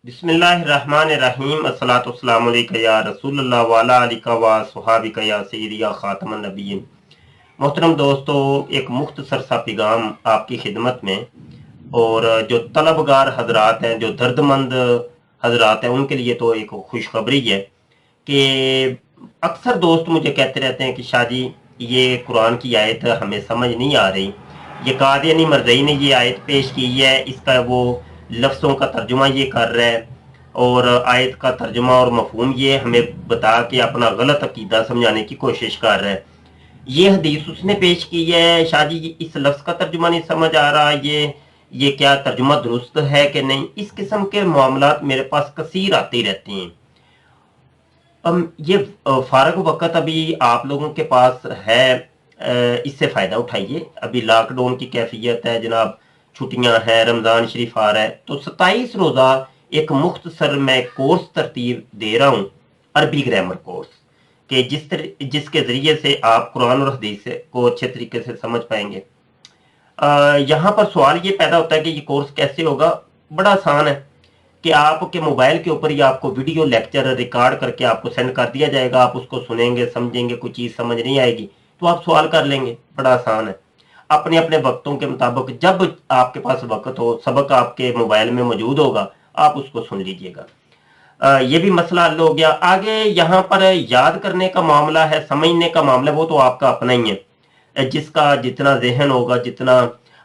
बिस्मिल्लाहिर्रहमानिर्रहीम अस्सलातु वस्सलामु अलैका या रसूलल्लाह व अला आलिका व सुहाबिका या सय्यदी या खातमन नबिय्यीन। मोहतरम दोस्तों, एक मुख्तसर सा पैगाम आपकी खिदमत में। और जो तलबगार हजरात हैं, जो दर्दमंद हजरात हैं, उनके लिए तो एक खुशखबरी है कि अक्सर दोस्त मुझे कहते रहते हैं कि शाह जी, ये कुरान की आयत हमें समझ नहीं आ रही। ये कादियानी मरज़ई ने ये आयत पेश की है, इसका वो लफ्ज़ों का तर्जुमा ये कर रहा है और आयत का तर्जुमा और मफहूम ये हमें बता के अपना गलत अकीदा समझाने की कोशिश कर रहा है। ये हदीस उसने पेश की है, शाह जी इस लफ्ज़ का तर्जुमा नहीं समझ आ रहा, ये क्या तर्जुमा दुरुस्त है कि नहीं। इस किस्म के मामलात मेरे पास कसीर आते रहते हैं। ये फारग वक़्त अभी आप लोगों के पास है, इससे फ़ायदा उठाइए। अभी लॉकडाउन की कैफियत है जनाब, छुट्टियां हैं, रमज़ान शरीफ आ रहा है, तो 27 रोज़ा एक मुख्तसर मैं कोर्स तरतीब दे रहा हूँ, अरबी ग्रामर कोर्स, कि जिसके ज़रिए से आप कुरान और हदीस को अच्छे तरीके से समझ पाएंगे। यहाँ पर सवाल ये पैदा होता है कि ये कोर्स कैसे होगा। बड़ा आसान है कि आपके मोबाइल के ऊपर ही आपको वीडियो लेक्चर रिकॉर्ड करके आपको सेंड कर दिया जाएगा। आप उसको सुनेंगे, समझेंगे, कोई चीज़ समझ नहीं आएगी तो आप सवाल कर लेंगे। बड़ा आसान है। अपने अपने वक्तों के मुताबिक जब आपके पास वक्त हो, सबक आपके मोबाइल में मौजूद होगा, आप उसको सुन लीजिएगा। ये भी मसला हल हो गया। आगे यहाँ पर याद करने का मामला है, समझने का मामला, वो तो आपका अपना ही है। जिसका जितना जहन होगा, जितना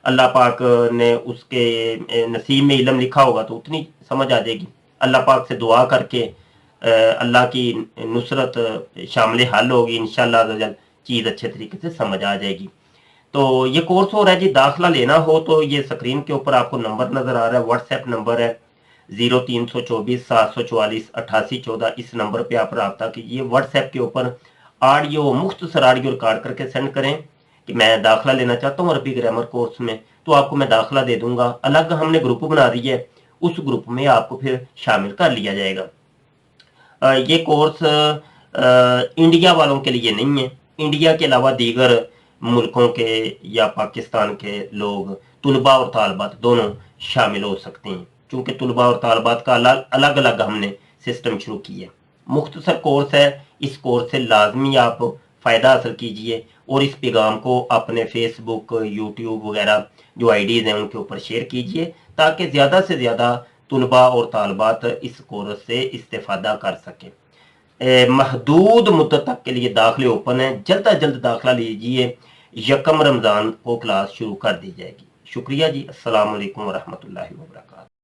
अल्लाह पाक ने उसके नसीब में इल्म लिखा होगा, तो उतनी समझ आ जाएगी। अल्लाह पाक से दुआ करके अल्लाह की नुसरत शामिल हल होगी, इंशाअल्लाह चीज़ अच्छे तरीके से समझ आ जाएगी। तो ये कोर्स हो रहा है जी। दाखिला लेना हो तो ये स्क्रीन के ऊपर आपको नंबर नजर आ रहा है, व्हाट्सएप नंबर है 0324 744 8814। इस नंबर पे आप रब्ता कीजिए। व्हाट्सएप के ऊपर ऑडियो, मुख्तसर ऑडियो रिकॉर्ड करके सेंड करें कि मैं दाखिला लेना चाहता हूँ अरबी ग्रामर कोर्स में, तो आपको मैं दाखिला दे दूंगा। अलग हमने ग्रुप बना दी है, उस ग्रुप में आपको फिर शामिल कर लिया जाएगा। ये कोर्स इंडिया वालों के लिए नहीं है। इंडिया के अलावा दीगर मुल्कों के या पाकिस्तान के लोग, तुलबा और तालबात दोनों शामिल हो सकते हैं, क्योंकि तुलबा और तालबात का अलग अलग हमने सिस्टम शुरू किया है। मुख्तसर कोर्स है, इस कोर्स से लाजमी आप फ़ायदा हासिल कीजिए और इस पैगाम को अपने फेसबुक, यूट्यूब वगैरह जो आईडीज़ हैं उनके ऊपर शेयर कीजिए, ताकि ज़्यादा से ज़्यादा तुलबा और तालबात इस कोर्स से इस्तेफादा कर सकें। महदूद मुद्दत तक के लिए दाखिले ओपन है, जल्द अज जल्द दाखिला लीजिए। यकम रमज़ान को क्लास शुरू कर दी जाएगी। शुक्रिया जी। अस्सलाम वालेकुम वरहमतुल्लाहि वबरकातुहू।